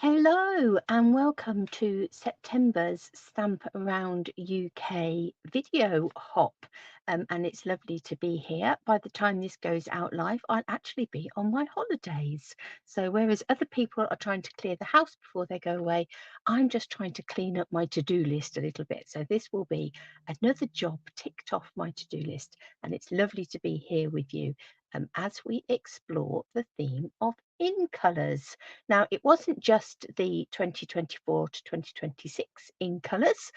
Hello and welcome to September's Stamp Around UK video hop. And it's lovely to be here. By the time this goes out live, I'll actually be on my holidays. So whereas other people are trying to clear the house before they go away, I'm just trying to clean up my to-do list a little bit. So this will be another job ticked off my to-do list. And it's lovely to be here with you as we explore the theme of in colours. Now, it wasn't just the 2024 to 2026 in colours,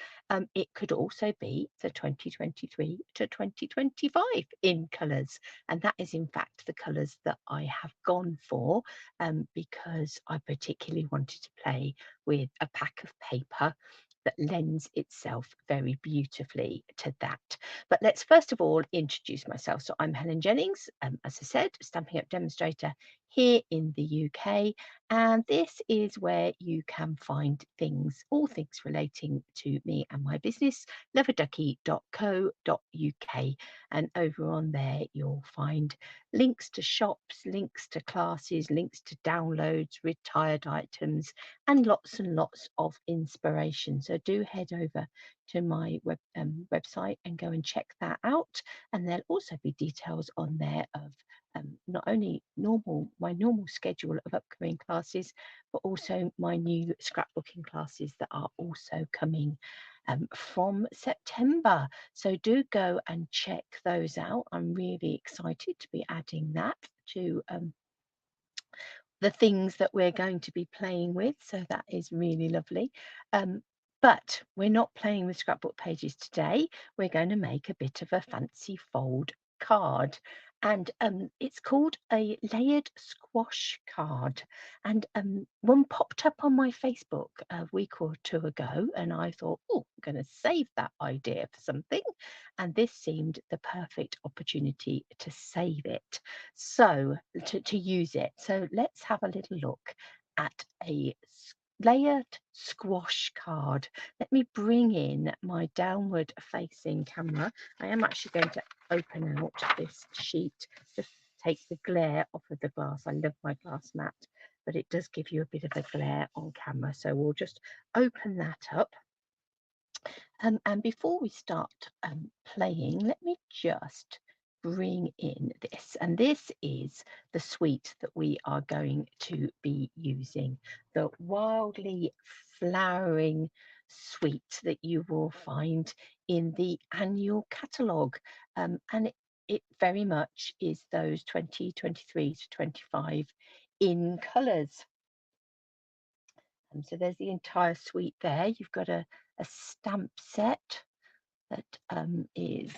it could also be the 2023 to 2025 in colours. And that is, in fact, the colours that I have gone for because I particularly wanted to play with a pack of paper that lends itself very beautifully to that. But let's first of all introduce myself. So I'm Helen Jennings, as I said, Stampin' Up demonstrator here in the UK, and this is where you can find things, all things relating to me and my business, Love-a-Duckie.co.uk. And over on there, you'll find links to shops, links to classes, links to downloads, retired items, and lots of inspiration. So do head over to my website and go and check that out. And there'll also be details on there of not only my normal schedule of upcoming classes, but also my new scrapbooking classes that are also coming from September. So do go and check those out. I'm really excited to be adding that to the things that we're going to be playing with. So that is really lovely. But we're not playing with scrapbook pages today. We're going to make a bit of a fancy fold card. And it's called a layered squash card. And one popped up on my Facebook a week or two ago, and I thought, oh, I'm going to save that idea for something. And this seemed the perfect opportunity to save it. So to use it. So let's have a little look at a layered squash card. Let me bring in my downward facing camera. I am actually going to open out this sheet, just take the glare off of the glass. I love my glass mat, but it does give you a bit of a glare on camera. So we'll just open that up. And before we start playing, let me just bring in this. And this is the suite that we are going to be using, the wildly flowering suite that you will find in the annual catalogue. And it very much is those 2023 to 25 in colours. So there's the entire suite there. You've got a stamp set that is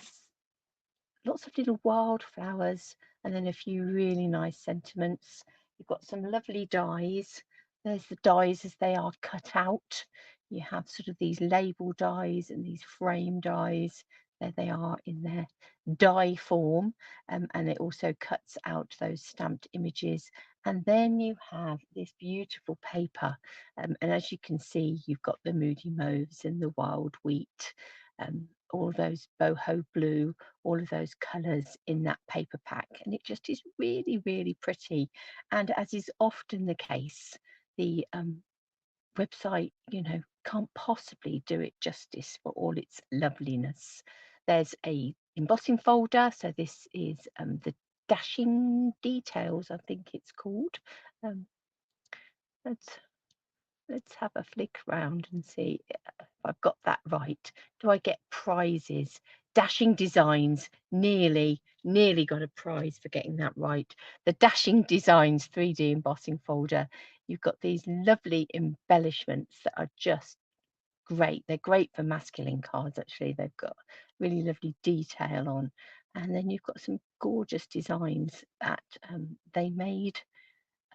lots of little wildflowers and then a few really nice sentiments. You've got some lovely dies. There's the dies as they are cut out. You have sort of these label dies and these frame dies. There they are in their die form, and it also cuts out those stamped images. And then you have this beautiful paper, and as you can see, you've got the Moody Mauves and the Wild Wheat, all those boho blue, all of those colours in that paper pack, and it just is really, really pretty. And as is often the case, the website, can't possibly do it justice for all its loveliness. There's a embossing folder, so this is the dashing details, I think it's called. Um, let's let's have a flick round and see if I've got that right. Do I get prizes? Dashing Designs, nearly got a prize for getting that right. The Dashing Designs 3D embossing folder. You've got these lovely embellishments that are just great. They're great for masculine cards, actually. They've got really lovely detail on. And then you've got some gorgeous designs that they made,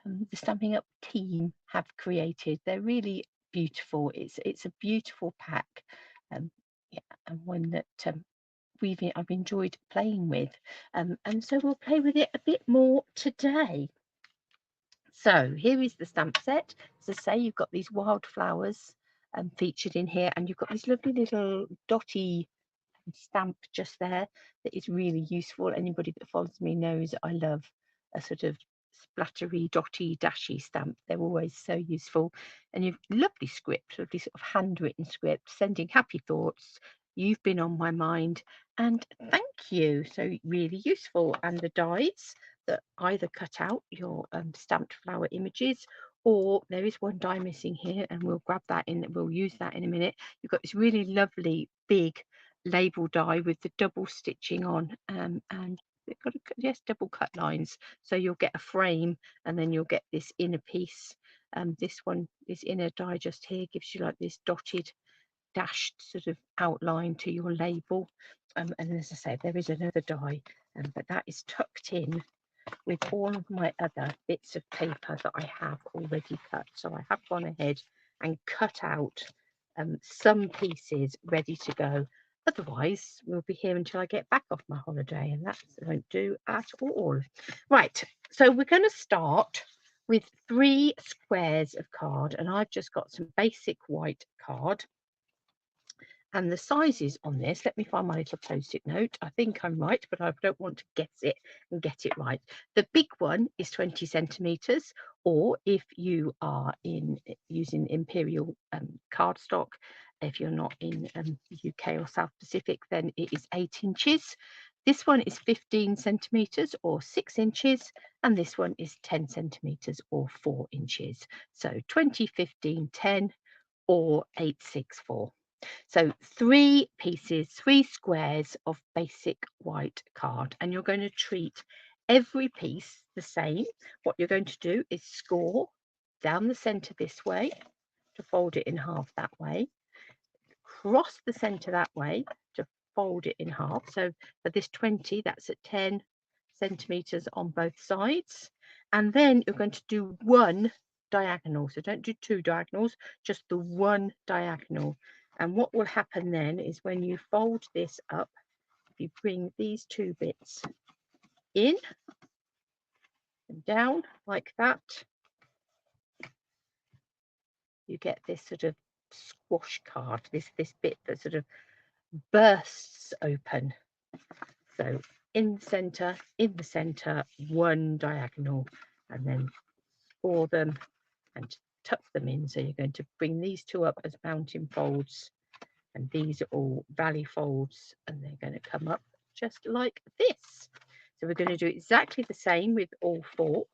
the Stamping Up team have created. They're really beautiful. It's a beautiful pack, yeah, and one that I've enjoyed playing with, and so we'll play with it a bit more today. So here is the stamp set. As I say, you've got these wildflowers featured in here, and you've got this lovely little dotty stamp just there that is really useful. Anybody that follows me knows I love a sort of splattery, dotty, dashy stamp. They're always so useful. And you've lovely script, lovely sort of handwritten script, sending happy thoughts. You've been on my mind, and thank you. So really useful. And the dies that either cut out your stamped flower images, or there is one die missing here, and we'll grab that in. We'll use that in a minute. You've got this really lovely big label die with the double stitching on, and they've got yes, double cut lines, so you'll get a frame and then you'll get this inner piece. This one, this inner die just here, gives you like this dotted dashed sort of outline to your label, and as I say, there is another die, but that is tucked in with all of my other bits of paper that I have already cut. So I have gone ahead and cut out some pieces ready to go. Otherwise, we'll be here until I get back off my holiday, and that won't do at all. Right, so we're going to start with 3 squares of card, and I've just got some basic white card. And the sizes on this, let me find my little post-it note. I think I'm right, but I don't want to guess it and get it right. The big one is 20 centimetres, or if you are using imperial cardstock, if you're not in UK or South Pacific, then it is 8 inches. This one is 15 centimetres or 6 inches, and this one is 10 centimetres or 4 inches. So 20, 15, 10 or 8, 6, 4. So 3 pieces, 3 squares of basic white card, and you're going to treat every piece the same. What you're going to do is score down the centre this way to fold it in half that way, cross the centre that way to fold it in half. So for this 20, that's at 10 centimetres on both sides, and then you're going to do 1 diagonal. So don't do 2 diagonals, just the 1 diagonal. And what will happen then is when you fold this up, if you bring these 2 bits in and down like that, you get this sort of squash card, this bit that sort of bursts open. So in the centre, 1 diagonal, and then score them and tuck them in. So you're going to bring these 2 up as mountain folds, and these are all valley folds, and they're going to come up just like this. So we're going to do exactly the same with all 4.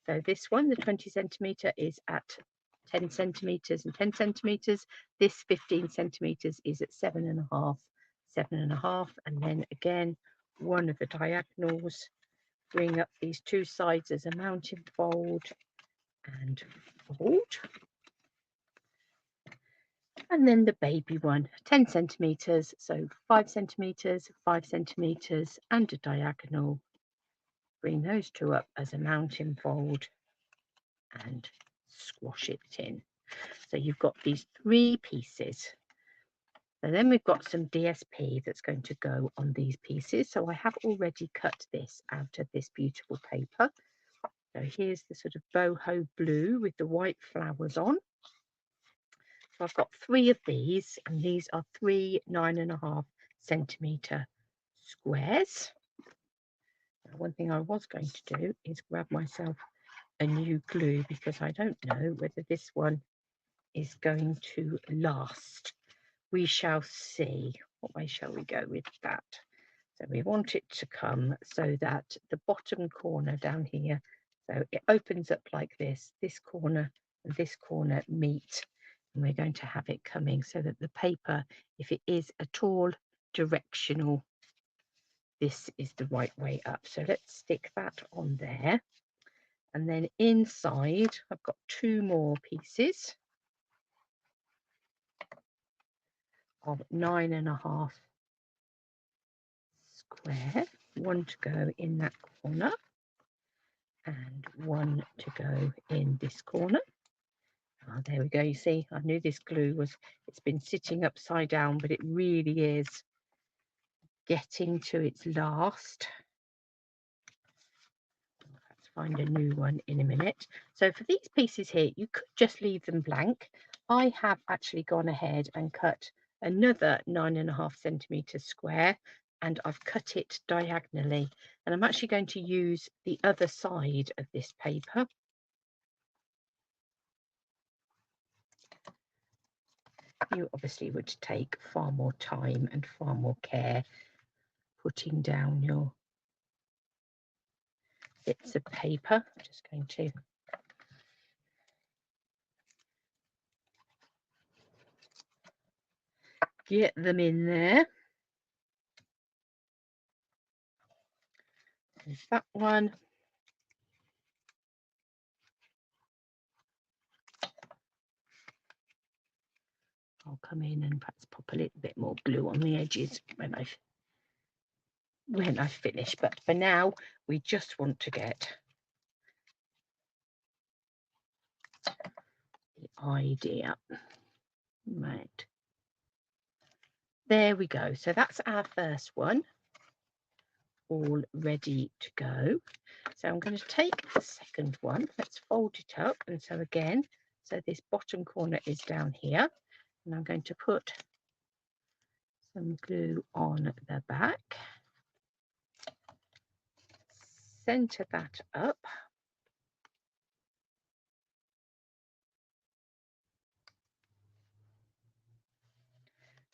So this one, the 20 centimetre, is at 10 centimetres and 10 centimetres. This 15 centimetres is at 7.5, 7.5, and then again 1 of the diagonals. Bring up these 2 sides as a mountain fold and fold. And then the baby one, 10 centimetres, so 5 centimetres, 5 centimetres, and a diagonal. Bring those 2 up as a mountain fold and squash it in. So you've got these 3 pieces. And then we've got some DSP that's going to go on these pieces. So I have already cut this out of this beautiful paper. So here's the sort of boho blue with the white flowers on. So I've got 3 of these, and these are 3 9.5 centimetre squares. Now, one thing I was going to do is grab myself a new glue, because I don't know whether this one is going to last. We shall see. What way shall we go with that? So we want it to come so that the bottom corner down here, so it opens up like this corner and this corner meet, and we're going to have it coming so that the paper, if it is at all directional, this is the right way up. So let's stick that on there. And then inside, I've got 2 more pieces of 9.5 square, 1 to go in that corner and 1 to go in this corner. Oh, there we go. You see, I knew this glue it's been sitting upside down, but it really is getting to its last. Let's find a new one in a minute. So for these pieces here, you could just leave them blank. I have actually gone ahead and cut another 9.5 centimetre square, and I've cut it diagonally, and I'm actually going to use the other side of this paper. You obviously would take far more time and far more care putting down your bits of paper. I'm just going to get them in there. There's that one. I'll come in and perhaps pop a little bit more glue on the edges when I finish, but for now we just want to get the idea. Right, there we go. So that's our first one all ready to go. So I'm going to take the second one. Let's fold it up, and so again, so this bottom corner is down here, and I'm going to put some glue on the back, center that up,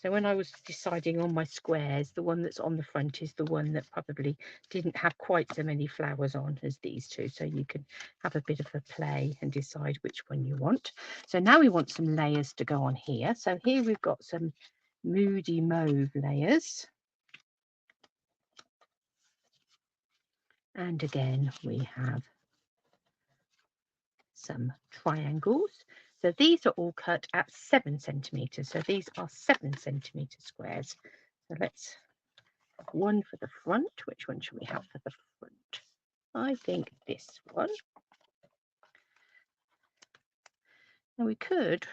so when I was deciding on my squares, the one that's on the front is the one that probably didn't have quite so many flowers on as these two, so you can have a bit of a play and decide which one you want. So now we want some layers to go on here. So here we've got some moody mauve layers, and again we have some triangles. So these are all cut at 7 centimeters. So these are 7 centimeter squares. So let's have one for the front. Which one should we have for the front? I think this one. Now we could,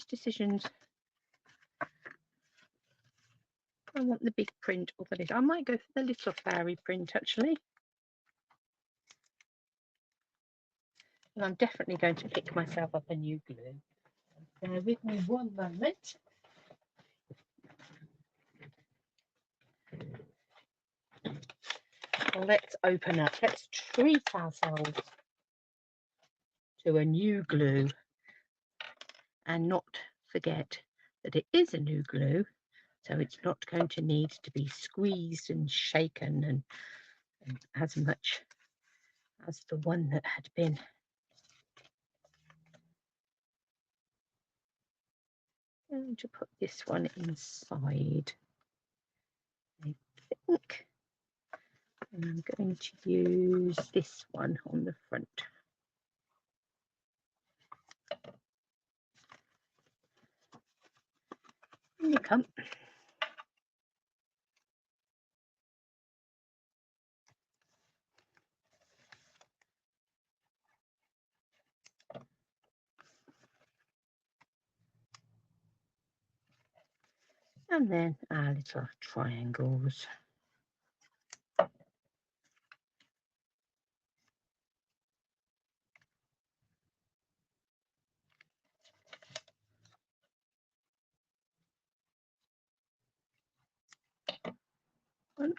decisions. I want the big print or the little. I might go for the little flowery print actually. And I'm definitely going to pick myself up a new glue. Bear with me one moment. Well, let's open up. Let's treat ourselves to a new glue and not forget that it is a new glue, so it's not going to need to be squeezed and shaken and as much as the one that had been. I'm going to put this one inside, I think, and I'm going to use this one on the front. In you come. And then our little triangles. 1,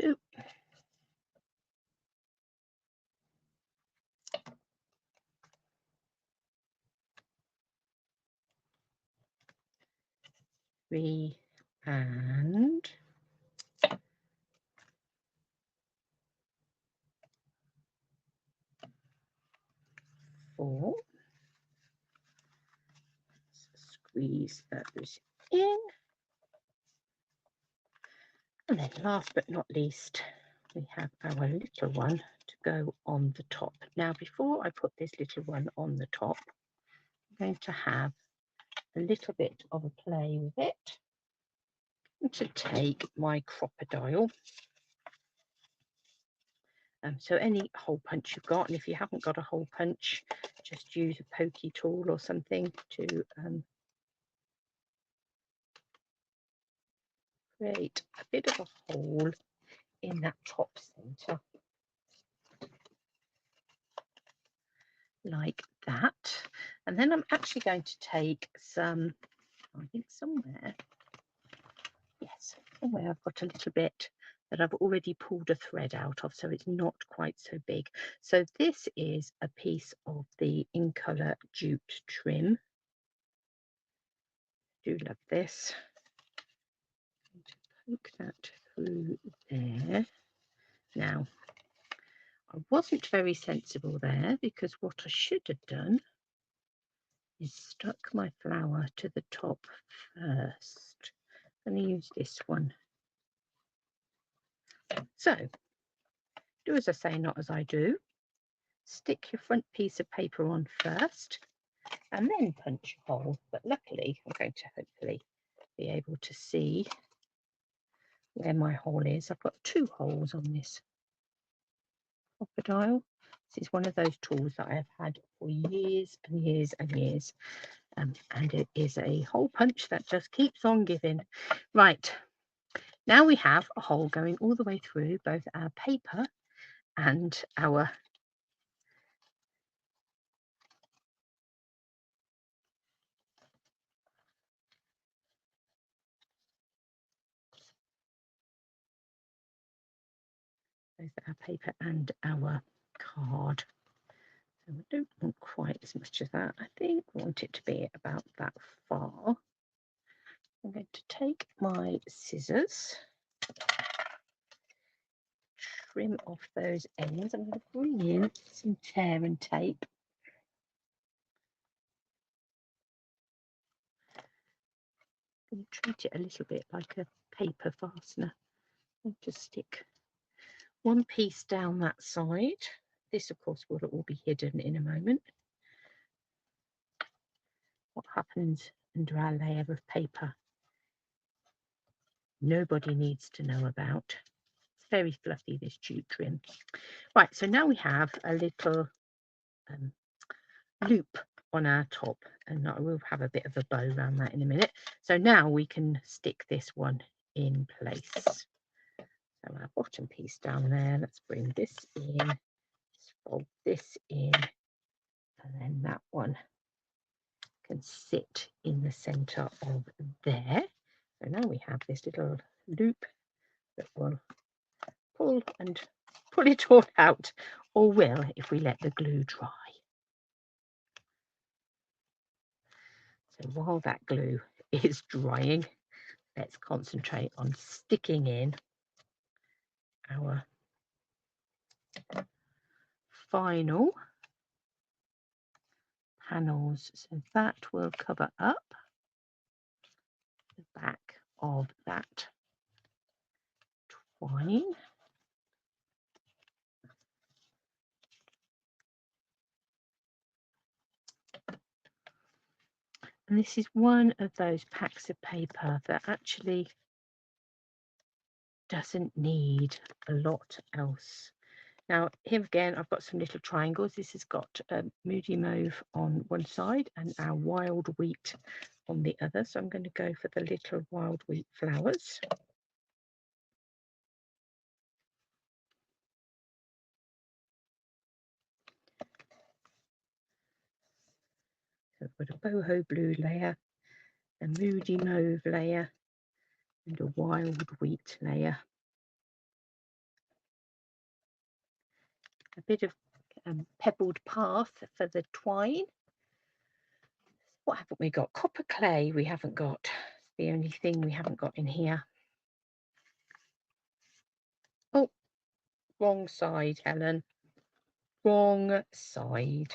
2, 3, and 4. Squeeze those in. And then last but not least, we have our little one to go on the top. Now, before I put this little one on the top, I'm going to have a little bit of a play with it. And to take my crocodile. So any hole punch you've got, and if you haven't got a hole punch, just use a pokey tool or something to create a bit of a hole in that top center, like that. And then I'm actually going to take some, I think somewhere, yes, somewhere I've got a little bit that I've already pulled a thread out of, so it's not quite so big. So this is a piece of the In Colour jute trim. Do love this. Poke that through there. Now, I wasn't very sensible there, because what I should have done is stuck my flower to the top first. I'm going to use this one. So, do as I say, not as I do. Stick your front piece of paper on first and then punch a hole. But luckily, I'm going to hopefully be able to see where my hole is. I've got 2 holes on this crocodile. This is one of those tools that I have had for years and years and years. And it is a hole punch that just keeps on giving. Right, now we have a hole going all the way through both our paper and our card. So I don't want quite as much of that. I think I want it to be about that far. I'm going to take my scissors, trim off those ends. I'm going to bring in some tear and tape. I'm going to treat it a little bit like a paper fastener. I'll just stick one piece down that side. This, of course, will all be hidden in a moment. What happens under our layer of paper, nobody needs to know about. It's very fluffy, this jute trim. Right, so now we have a little loop on our top, and I will have a bit of a bow around that in a minute. So now we can stick this one in place. So our bottom piece down there, let's bring this in, let's fold this in, and then that one can sit in the center of there. So now we have this little loop that will pull it all out, or will if we let the glue dry. So while that glue is drying, let's concentrate on sticking in our final panels. So that will cover up the back of that twine. And this is one of those packs of paper that actually doesn't need a lot else. Now, here again, I've got some little triangles. This has got Moody Mauve on one side and our wild wheat on the other. So I'm going to go for the little wild wheat flowers. So I've got a boho blue layer, a Moody Mauve layer, and a wild wheat layer. A bit of pebbled path for the twine. What haven't we got? Copper clay we haven't got. It's the only thing we haven't got in here. Oh, wrong side, Helen. Wrong side.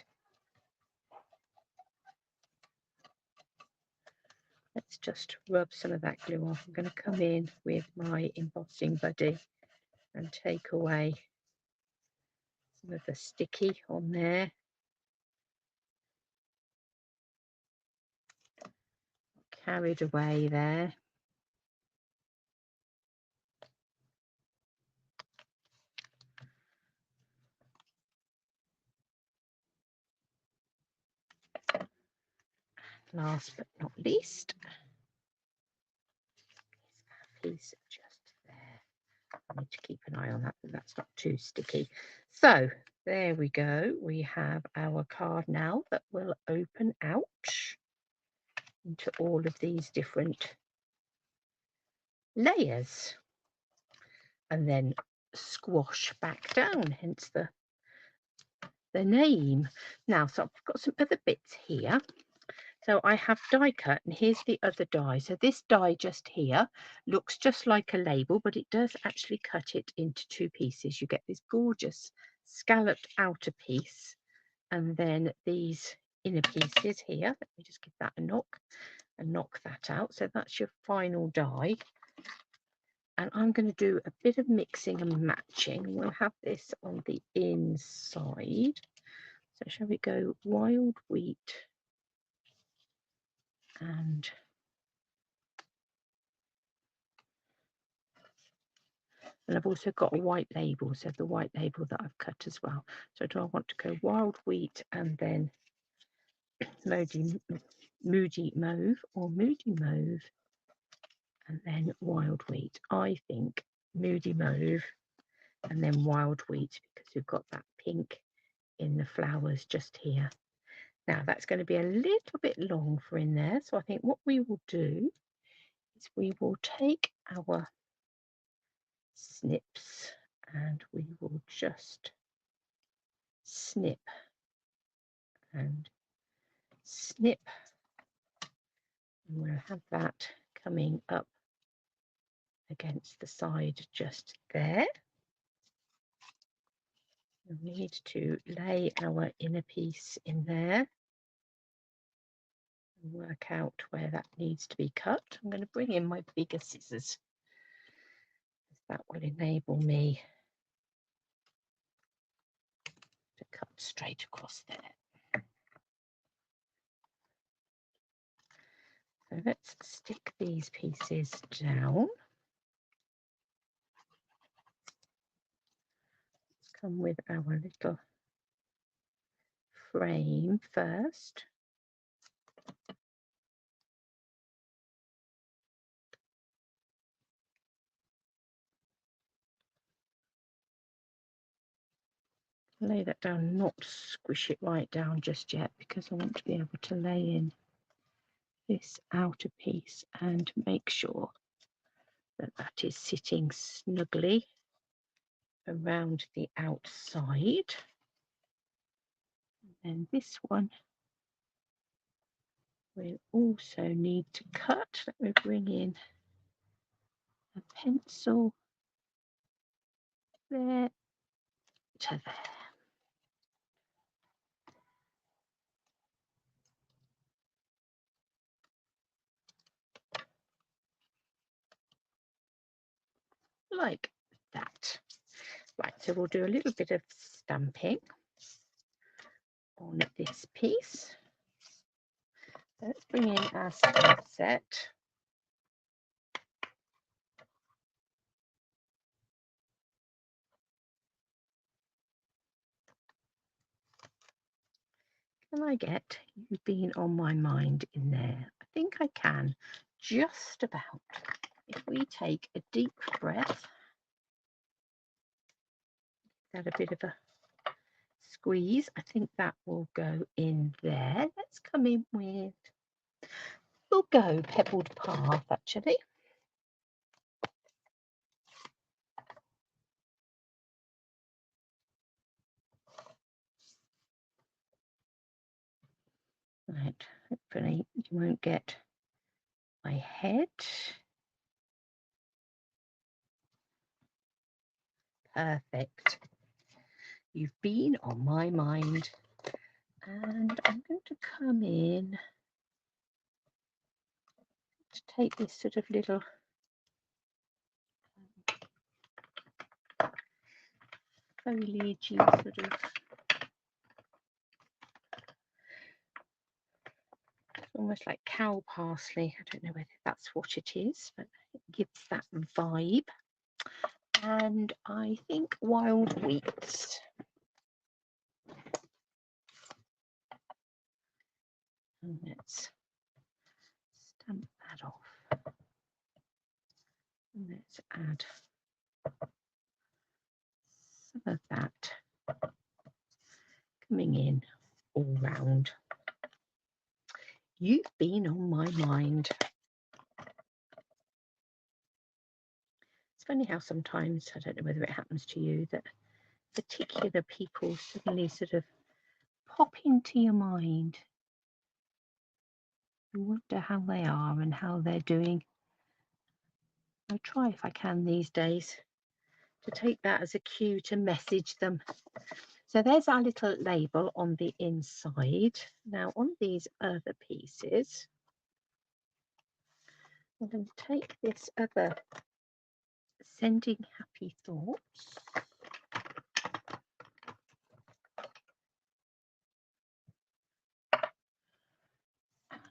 Let's just rub some of that glue off. I'm going to come in with my embossing buddy and take away some of the sticky on there. Carried away there. Last but not least, piece just there. I need to keep an eye on that, but that's not too sticky. So There we go. We have our card now that will open out into all of these different layers and then squash back down, hence the name. Now, so I've got some other bits here. So I have die cut, and here's the other die. So this die just here looks just like a label, but it does actually cut it into two pieces. You get this gorgeous scalloped outer piece, and then these inner pieces here. Let me just give that a knock and knock that out. So that's your final die. And I'm going to do a bit of mixing and matching. We'll have this on the inside. So shall we go wild wheat and I've also got a white label, so the white label that I've cut as well. So do I want to go wild wheat and then moody mauve, or moody mauve and then wild wheat? I think moody mauve and then wild wheat, because we've got that pink in the flowers just here. Now that's going to be a little bit long for in there, so I think what we will do is we will take our snips and we will just snip and snip, and we'll have that coming up against the side just there. We need to lay our inner piece in there and work out where that needs to be cut. I'm going to bring in my bigger scissors, that will enable me to cut straight across there. So let's stick these pieces down. Let's come with our little frame first. Lay that down, not squish it right down just yet, because I want to be able to lay in this outer piece and make sure that that is sitting snugly around the outside. And this one will also need to cut. Let me bring in a pencil there to there. Like that. Right, so we'll do a little bit of stamping on this piece. Let's bring in our stamp set. Can I get You've Been on My Mind in there? I think I can, just about. If we take a deep breath, that a bit of a squeeze, I think that will go in there. Let's come in with, we'll go Pebbled Path actually. Right, hopefully you won't get my head. Perfect. You've Been on My Mind. And I'm going to come in to take this sort of little foliagey sort of, almost like cow parsley. I don't know whether that's what it is, but it gives that vibe. And I think wild wheats. And let's stamp that off. And let's add some of that coming in all round. You've been on my mind. It's funny how sometimes, I don't know whether it happens to you, that particular people suddenly sort of pop into your mind. You wonder how they are and how they're doing. I try, if I can these days, to take that as a cue to message them. So there's our little label on the inside. Now on these other pieces, I'm going to take this other sending happy thoughts.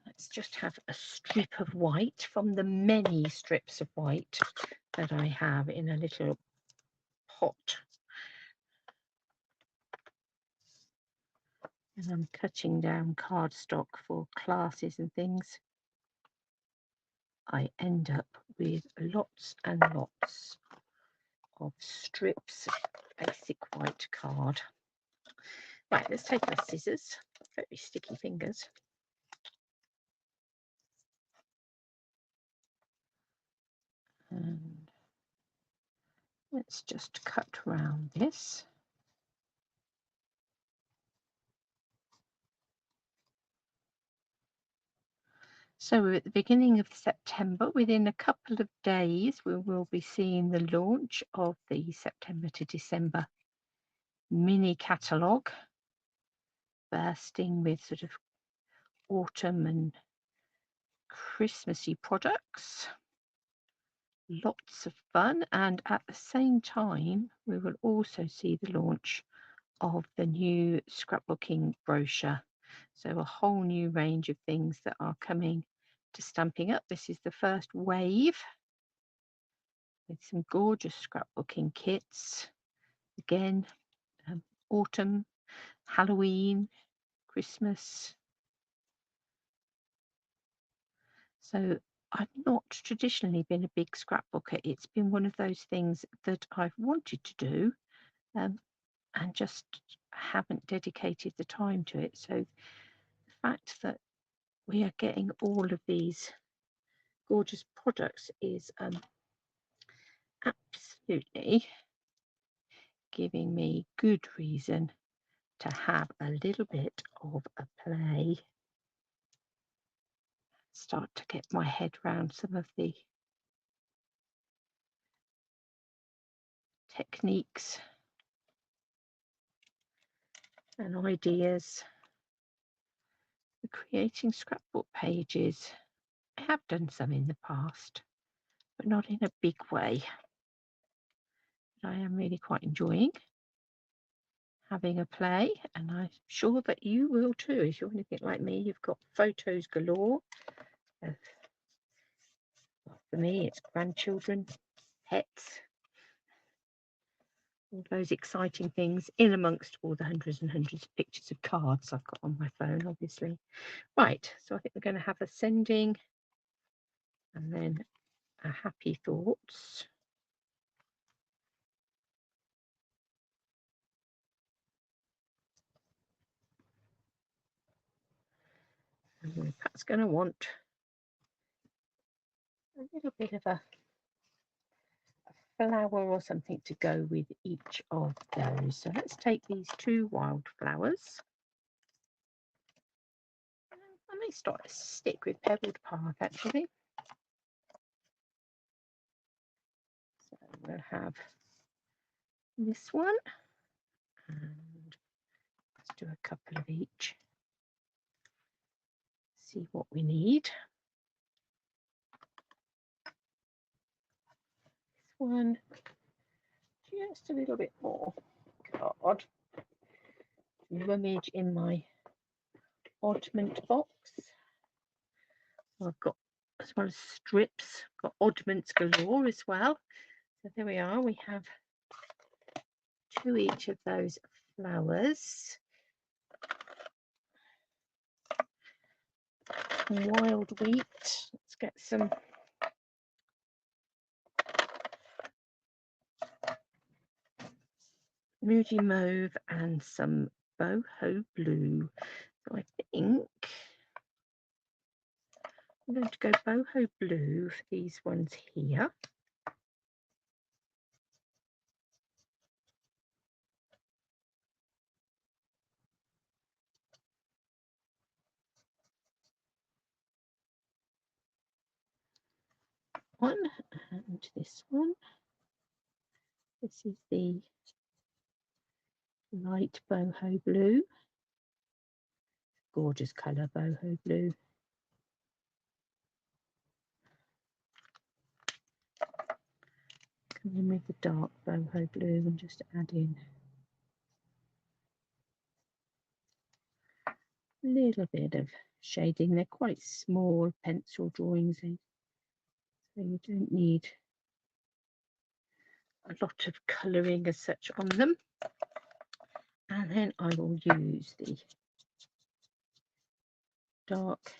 Let's just have a strip of white from the many strips of white that I have in a little pot. And I'm cutting down cardstock for classes and things. I end up with lots and lots of strips of basic white card. Right, let's take our scissors, very sticky fingers. And let's just cut round this. So we're at the beginning of September. Within a couple of days, we will be seeing the launch of the September to December mini catalogue, bursting with sort of autumn and Christmassy products. Lots of fun, and at the same time we will also see the launch of the new scrapbooking brochure. So a whole new range of things that are coming to Stamping Up. This is the first wave with some gorgeous scrapbooking kits. Again, autumn, Halloween, Christmas. So I've not traditionally been a big scrapbooker. It's been one of those things that I've wanted to do and just haven't dedicated the time to it. So the fact that we are getting all of these gorgeous products is absolutely giving me good reason to have a little bit of a play. Start to get my head around some of the techniques and ideas for creating scrapbook pages. I have done some in the past, but not in a big way. But I am really quite enjoying having a play, and I'm sure that you will too. If you're anything like me, you've got photos galore. For me, it's grandchildren, pets, all those exciting things in amongst all the hundreds and hundreds of pictures of cards I've got on my phone, obviously. Right, so I think we're going to have a sending and then a happy thoughts. And we're perhaps going to want a little bit of a flower or something to go with each of those. So let's take these two wildflowers. I may start to stick with Pebbled Path actually. So we'll have this one, and let's do a couple of each. See what we need. This one, just a little bit more card. Rummage in my oddment box. I've got, as well as strips, got oddments galore as well. So there we are. We have two each of those flowers. Wild wheat. Let's get some moody mauve and some boho blue. So I think I'm going to go boho blue for these ones here. One and this one. This is the light boho blue. Gorgeous colour, boho blue. Come in with the dark boho blue and just add in a little bit of shading. They're quite small pencil drawings, so you don't need a lot of colouring as such on them. And then I will use the dark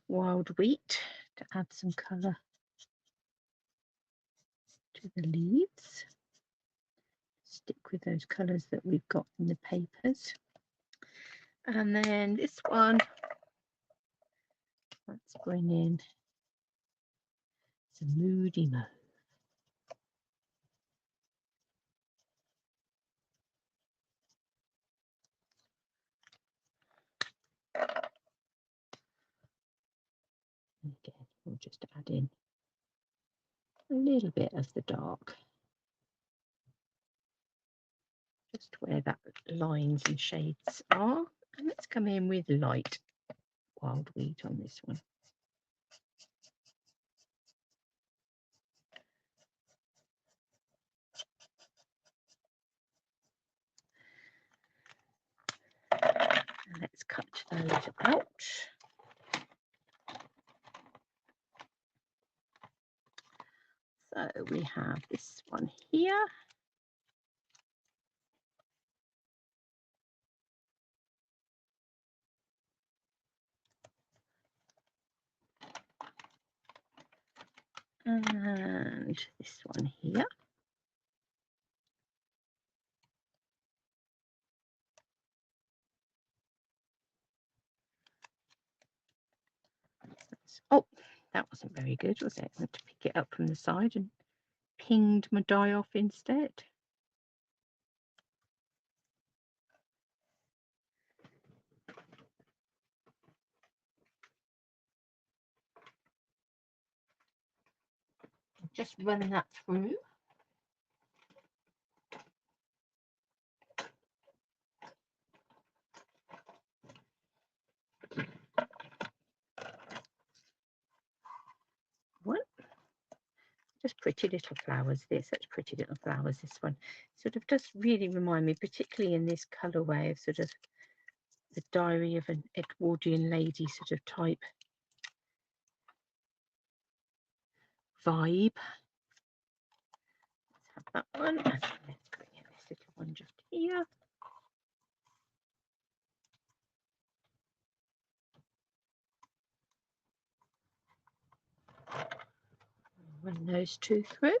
wild wheat to add some colour to the leaves. Stick with those colours that we've got in the papers. And then this one, let's bring in some moody mauve. Again, we'll just add in a little bit of the dark, just where that lines and shades are. And let's come in with light wild wheat on this one. And let's cut those out. So we have this one here. And this one here. Oh, that wasn't very good, was it? I had to pick it up from the side and pinged my die off instead. Just run that through. What? Just pretty little flowers. Such pretty little flowers. This one sort of does really remind me, particularly in this colourway, of sort of the Diary of an Edwardian Lady sort of type vibe. Let's have that one. And let's bring in this little one just here. Run those two through.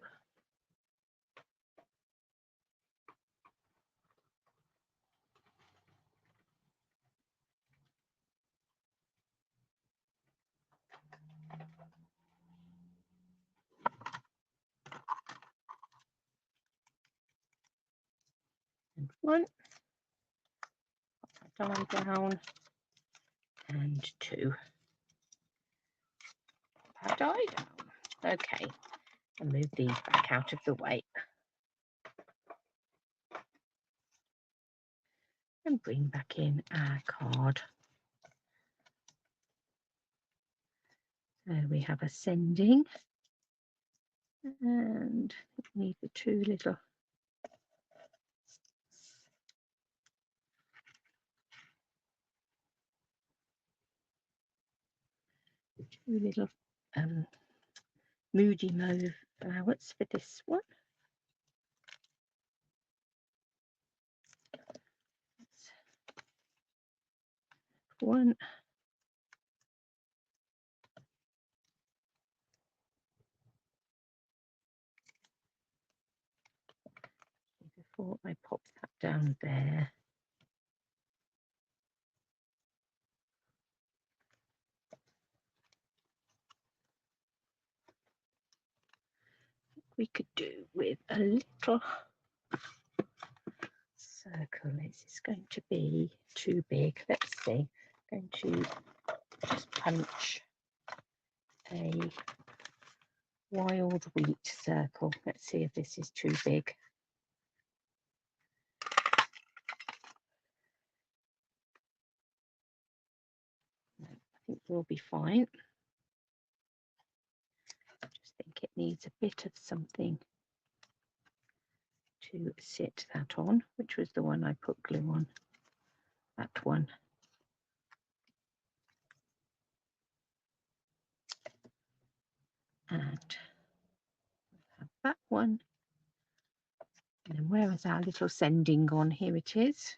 And one. Pop that die down. And two. Pop that die down. Okay. And move these back out of the way. And bring back in our card. So we have ascending, and we need the two little moody mauve flowers for this one. One. before I pop that down there. We could do with a little circle. Is this going to be too big? Let's see. I'm going to just punch a wild wheat circle. Let's see if this is too big. No, I think we'll be fine. I just think it needs a bit of something to sit that on, which was the one I put glue on. That one. And we'll have that one. And then where is our little sending gone? Here it is.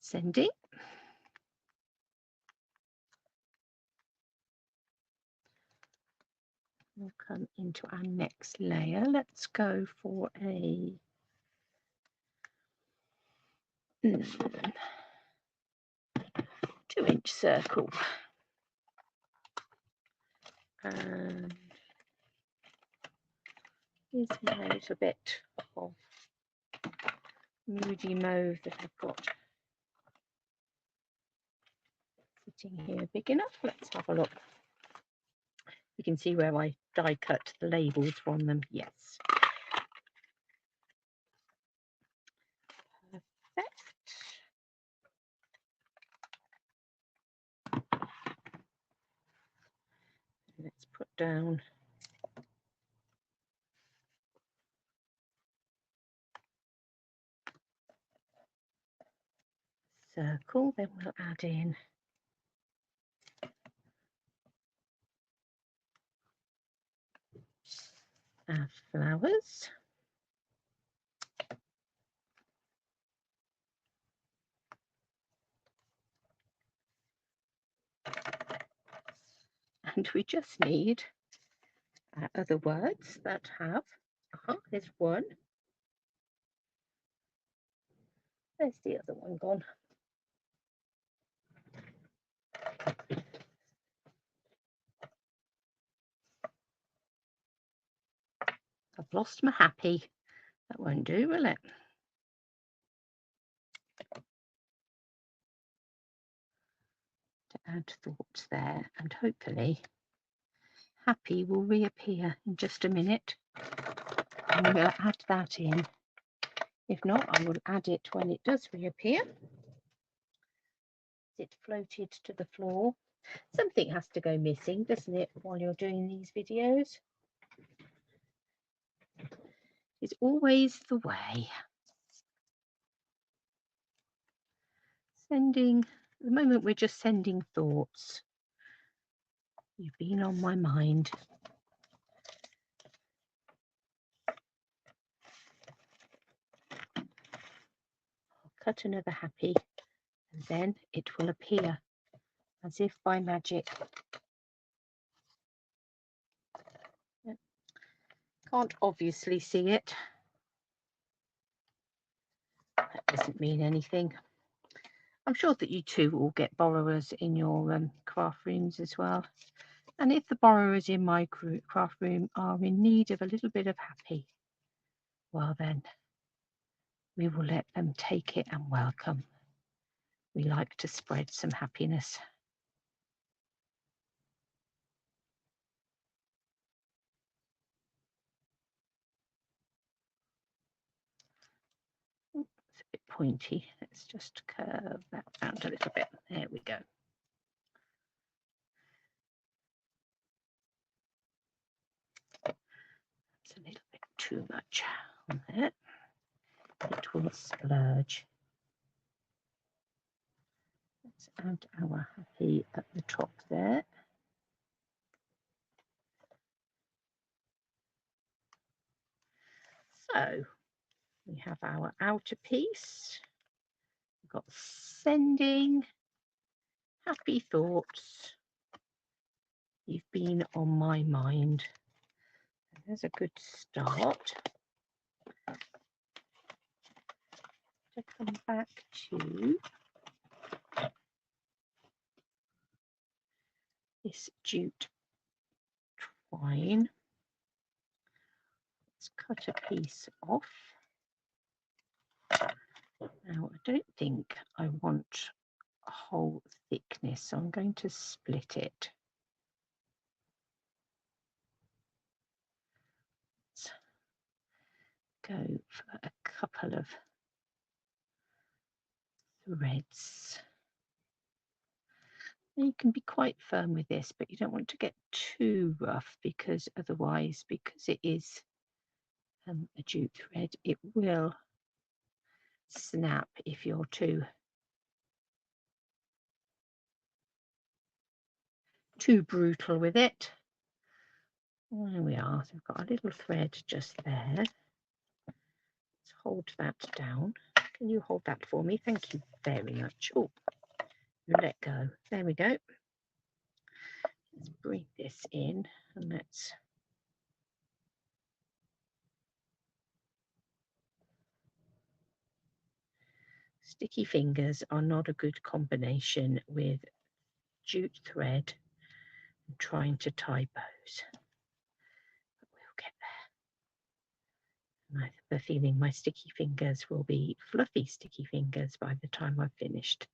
Sending. We'll come into our next layer. Let's go for a 2-inch circle. And here's my little bit of moody mauve that I've got sitting here big enough. Let's have a look. You can see where I die cut the labels from them. Yes. Perfect. Let's put down circle, then we'll add in our flowers. And we just need our other words that have, there's one. Where's the other one gone? I've lost my happy. That won't do, will it? To add thoughts there, and hopefully happy will reappear in just a minute. And we'll add that in. If not, I will add it when it does reappear. It floated to the floor. Something has to go missing, doesn't it, while you're doing these videos? It's always the way. Sending, at the moment we're just sending thoughts. You've been on my mind. I'll cut another happy and then it will appear as if by magic. Can't obviously see it. That doesn't mean anything. I'm sure that you too will get borrowers in your craft rooms as well. And if the borrowers in my craft room are in need of a little bit of happy, well then, we will let them take it and welcome. We like to spread some happiness. It's a bit pointy. Let's just curve that round a little bit. There we go. It's a little bit too much on there. It will splurge. Let's add our happy at the top there. So we have our outer piece. got sending happy thoughts. You've been on my mind. There's a good start. To come back to this jute twine. Let's cut a piece off. Now, I don't think I want a whole thickness, so I'm going to split it. Let's go for a couple of threads. You can be quite firm with this, but you don't want to get too rough, because otherwise, because it is a jute thread, it will snap if you're too brutal with it. There we are. So I've got a little thread just there. Let's hold that down. Can you hold that for me? Thank you very much. Oh, let go. There we go. Let's bring this in and let's sticky fingers are not a good combination with jute thread and trying to tie bows. But we'll get there. And I have a feeling my sticky fingers will be fluffy sticky fingers by the time I've finished.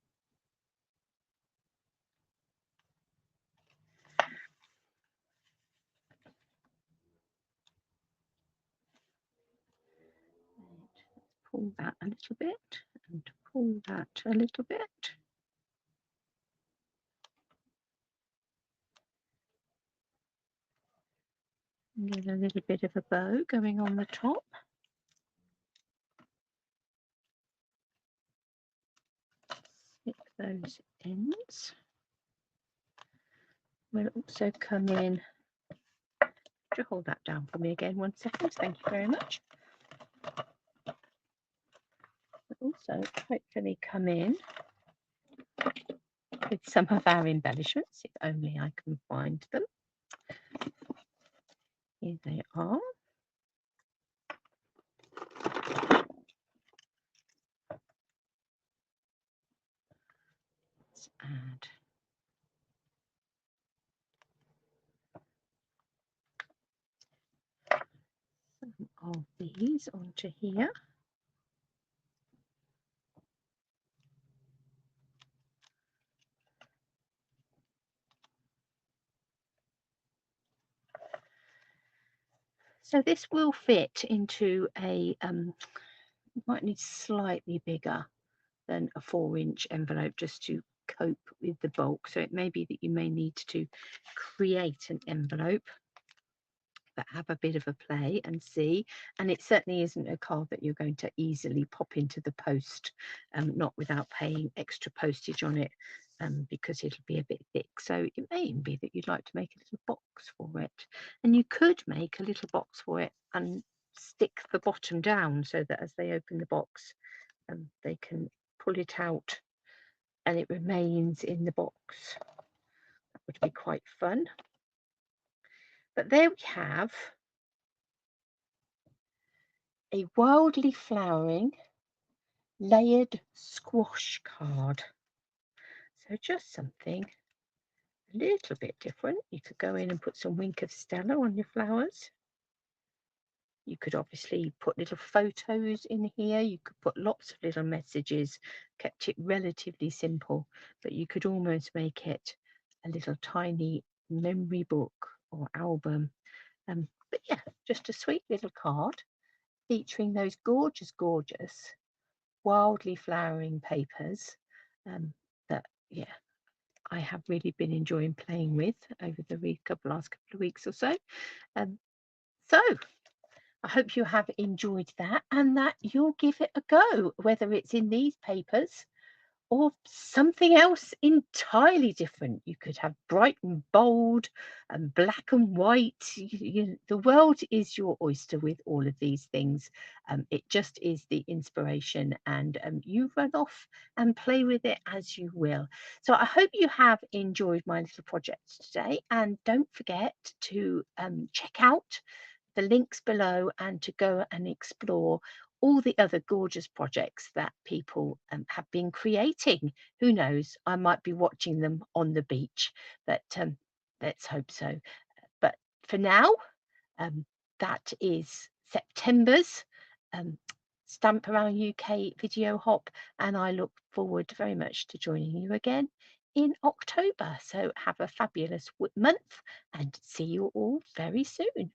Pull that a little bit and pull that a little bit. And get a little bit of a bow going on the top. Snip those ends. We'll also come in. Could you hold that down for me again 1 second? Thank you very much. We'll also hopefully come in with some of our embellishments, if only I can find them. Here they are. Let's add some of these onto here. So this will fit into a, might need slightly bigger than a 4-inch envelope just to cope with the bulk. So it may be that you may need to create an envelope, but have a bit of a play and see. And it certainly isn't a card that you're going to easily pop into the post, not without paying extra postage on it, because it'll be a bit thick. So it may even be that you'd like to make a little box for it. And you could make a little box for it and stick the bottom down so that as they open the box, they can pull it out and it remains in the box. That would be quite fun. But there we have a wildly flowering layered squash card. So just something a little bit different. You could go in and put some Wink of Stella on your flowers. You could obviously put little photos in here. You could put lots of little messages, kept it relatively simple, but you could almost make it a little tiny memory book or album. But yeah, just a sweet little card featuring those gorgeous, gorgeous, wildly flowering papers that, yeah, I have really been enjoying last couple of weeks or so. So I hope you have enjoyed that and that you'll give it a go, whether it's in these papers or something else entirely different. You could have bright and bold and black and white. The world is your oyster with all of these things. It just is the inspiration, and you run off and play with it as you will. So I hope you have enjoyed my little project today, and don't forget to check out the links below and to go and explore all the other gorgeous projects that people have been creating. Who knows? I might be watching them on the beach, but let's hope so. But for now, um, that is September's um, Stamp Around UK video hop, and I look forward very much to joining you again in October. So have a fabulous month and see you all very soon.